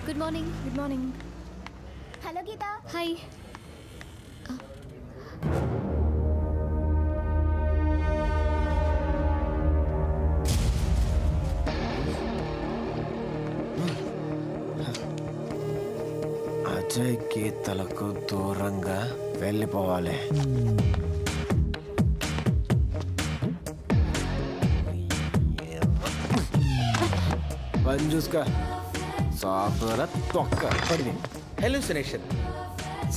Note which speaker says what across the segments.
Speaker 1: Good morning.
Speaker 2: Good morning.
Speaker 3: Hello Geetha.
Speaker 1: Hi.
Speaker 4: Ajay గీతలకు దూరంగా వెళ్ళిపోవాలి. పని చూసుకో. సాఫ్ట్వేర్ తొక్క పడింది.
Speaker 5: Hallucination,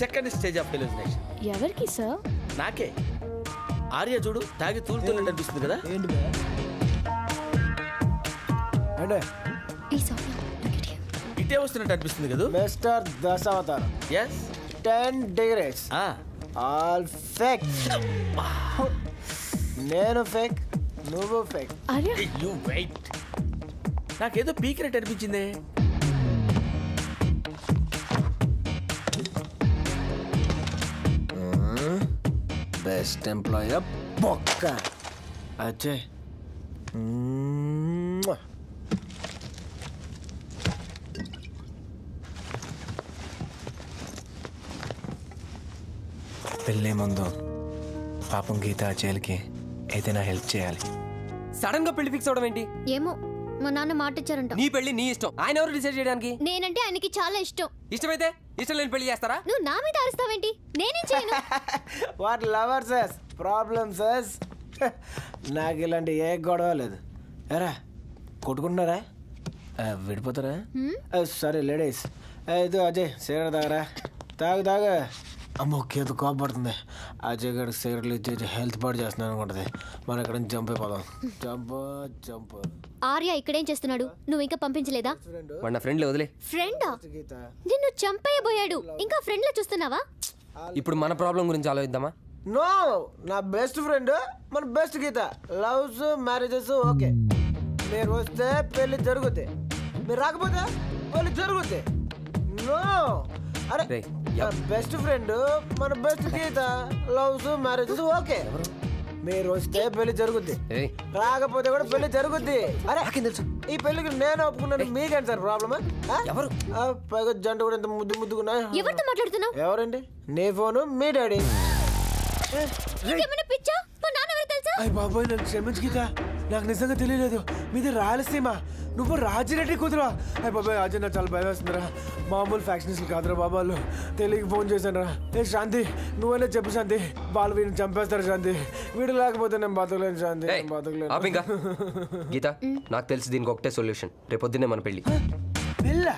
Speaker 5: second stage of hallucination.
Speaker 2: ఎవరికి సార్?
Speaker 5: నాకే. ఆర్య చూడు తాగి తూలుతున్నట్టు అనిపిస్తుంది కదా.
Speaker 4: ఏంటి అంటే
Speaker 1: ఈ సారీ
Speaker 5: ఇటే వస్తున్నట్టు అనిపిస్తుంది కదా.
Speaker 4: Mister Dasavatharam.
Speaker 5: Yes.
Speaker 4: 10 degrees. All fake. నేను ఫేక్, నువ్వు ఫేక్.
Speaker 2: అరే
Speaker 5: యు వెయిట్. నాకేదో పీకినట్టు అనిపించింది.
Speaker 4: బెస్ట్ ఎంప్లాయీ బొక్క అజయ్. పెళ్ళే ముందు పాపం గీత అజయ్కి ఏదైనా హెల్ప్ చేయాలి.
Speaker 6: సడన్ గా పెళ్లి ఫిక్స్ అవడం ఏంటి?
Speaker 1: ఏమో మా నాన్న మాట ఇచ్చారంట.
Speaker 6: నీ పెళ్లి నీ ఇష్టం, ఆయన ఎవరు డిసైడ్ చేయడానికి?
Speaker 1: నేనంటే ఆయనకి చాలా ఇష్టం.
Speaker 6: ఇష్టమైతే ఇష్టం లేని పెళ్లి చేస్తారా?
Speaker 1: నువ్వు నా మీద అరుస్తావేంటి? నేనేం చేయను.
Speaker 4: What lovers problems. నాకు ఇలాంటి ఏ గొడవ లేదు. ఎరా కొట్టుకుంటున్నారా? విడిపోతారా? సరే లేడీస్, ఇది అజయ్ సిగరెట్ తాగరా. తాగు. అమ్మో కేతు కోపడుతుంది. అజయ్ గడికి సిగరెట్లు ఇచ్చి హెల్త్ పాడు చేస్తున్నాను అనుకుంటుంది. మనం ఇక్కడ నుంచి జంప్ అయిపోదాం. జంప్.
Speaker 1: ఆర్య ఇక్కడేం చేస్తున్నాడు? నువ్వు ఇంకా పంపించలేదా?
Speaker 6: మన ఫ్రెండ్లే వదిలే.
Speaker 1: ఫ్రెండా? నిన్ను చంపేయబోయాడు. ఇంకా ఫ్రెండ్ లా చూస్తున్నావా?
Speaker 6: ఇప్పుడు మన ప్రాబ్లం గురించి ఆలోచిద్దామా?
Speaker 4: నో, నా బెస్ట్ ఫ్రెండ్ మన best Geetha. Loves marriages okay. మీరు వస్తే పెళ్లి జరుగుతాయి, మీరు రాకపోతే పెళ్లి జరుగుతాయి. నో అరే
Speaker 6: రేయ్,
Speaker 4: బెస్ట్ ఫ్రెండ్ మన best Geetha. Loves marriages okay. మీరు వస్తే పెళ్లి జరుగుద్ది,
Speaker 6: ఏయ్,
Speaker 4: రాకపోతే కూడా పెళ్లి జరుగుద్ది. అరే తెలుసు ఈ పెళ్లికి నేను ఒప్పుకున్నాను, మీకేంటి సార్ ప్రాబ్లమా?
Speaker 6: ఎవరు?
Speaker 4: పైగా జంట కూడా ఎంత ముద్దుగున్నా.
Speaker 1: ఎవరితో మాట్లాడుతున్నావు?
Speaker 4: ఎవరండి? నీ ఫోను మీ డాడీ.
Speaker 1: నీకేమైనా పిచ్చా? మా నాన్న ఎవరు తెలుసా?
Speaker 4: అయ్య బాబోయ్, నన్ను క్షమించు గీత, నాకు నిజంగా తెలియలేదు. మీది రాయలసీమ, నువ్వు రాజిరెడ్డి కూతురా? అయ్య బాబాయ్ అజయ్, నాకు చాలా భయం వేస్తుందిరా. మామూలు ఫ్యాక్షన్స్ కాదురా బాబాలు. తెలియక ఫోన్ చేశాను రా. ఏ శాంతి, నువ్వైనా చెప్పు శాంతి. వాళ్ళు వీడిని చంపేస్తారు శాంతి. వీడు లేకపోతే నేను బతకలేను శాంతి,
Speaker 6: ఏయ్,
Speaker 4: బతకలేను.
Speaker 6: ఆపు ఇంకా. గీత, నాకు తెలిసి దీనికి ఒకటే సొల్యూషన్. రేపొద్దునే మన పెళ్లి.
Speaker 4: పెళ్ళా?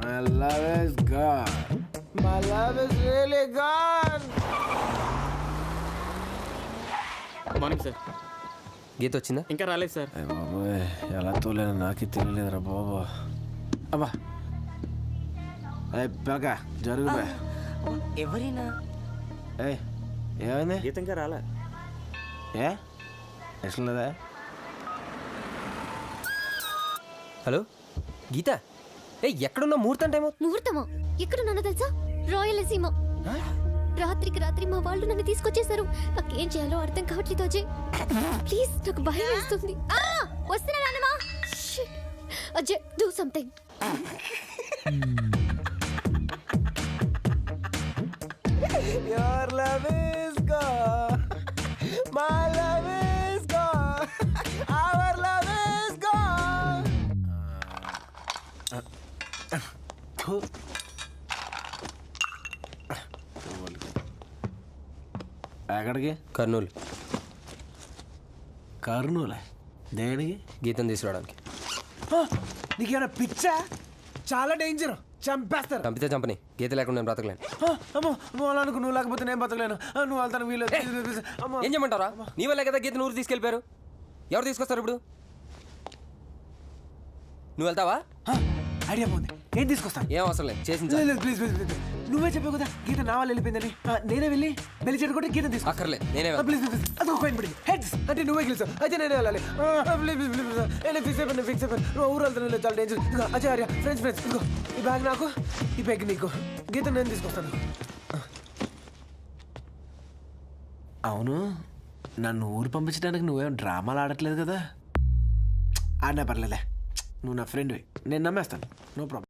Speaker 4: My love is gone. My love is really gone.
Speaker 7: Morning sir.
Speaker 6: Geetha వచ్చిందా?
Speaker 7: ఇంకా రాలేదు సార్.
Speaker 4: అయ్య బాబోయ్, ఎలా తోలేను నాకే తెలియలేదురా బాబా. అబ్బా పిలక జరుగు.
Speaker 7: ఎవరైనా
Speaker 4: ఏమైంది?
Speaker 7: గీత ఇంకా రాలే.
Speaker 4: ఏ ఇష్టం లేదా?
Speaker 6: హలో గీత, ఏ ఎక్కడున్నా? ముహూర్తం టైం.
Speaker 1: ముహూర్తమా? ఎక్కడున్నానో తెలుసా? రాయలసీమ. రాత్రికి రాత్రి మా వాళ్ళు నన్ను తీసుకొచ్చేసారు. నాకేం చేయాలో అర్థం కావట్లేదు అజయ్. ప్లీజ్, నాకు భయం వేస్తుంది. వస్తున్నా నాన్నమా. Ajay, do something.
Speaker 4: Your love is gone. My love is gone. Our love is gone. ఎక్కడికి?
Speaker 6: కర్నూలు.
Speaker 4: కర్నూలే? దేనికి?
Speaker 6: గీతం తీసుకురావడానికి.
Speaker 4: నీకేమైనా పిచ్చా? చాలా డేంజర్, చంపేస్తారు.
Speaker 6: చంపితే చంపని, గీత లేకుండా నేను బ్రతకలేను.
Speaker 4: అమ్మో అలా అనుకో, నువ్వు లేకపోతే నేను బతకలేను. నువ్వు వెళ్తాను వీళ్ళు.
Speaker 6: ఏం చేయమంటారా? నీ వల్లే కదా గీత ఊరు తీసుకెళ్ళిపోయారు. ఎవరు తీసుకొస్తారు ఇప్పుడు? నువ్వు వెళ్తావా?
Speaker 4: ఐడియా పోయింది. ఏం తీసుకొస్తాను?
Speaker 6: ఏం అవసరం లేదు, చేసింది.
Speaker 4: ప్లీజ్ నువ్వే చెప్పావు కదా గీత నా వాళ్ళు వెళ్ళిపోయిందని. నేనే వెళ్ళి పెళ్లి చేయడం కూడా గీత తీసుకో.
Speaker 6: అక్కర్లేదు, నేనే
Speaker 4: ప్లీజ్ అది ఒక కాయిన్ పడింది. హెడ్స్ అంటే నువ్వే గెలిచావు, అయితే నేనే వెళ్ళాలి. ప్లీజ్ ఫిక్స్ అయిపోయి నువ్వు ఊరు వెళ్తాను. చాలా డేంజర్. ఇదిగో అజయ్, ఆర్య, ఫ్రెండ్స్ ఇదిగో ఈ బ్యాగ్ నాకు, ఈ బ్యాగ్ నీకు. గీత నేను తీసుకొస్తాను. అవును, నన్ను ఊరు పంపించడానికి నువ్వేం డ్రామాలు ఆడట్లేదు కదా? ఆడినా పర్లేదే. నువ్వు నా ఫ్రెండ్వి, నేను నమ్మేస్తాను, నో ప్రాబ్లం.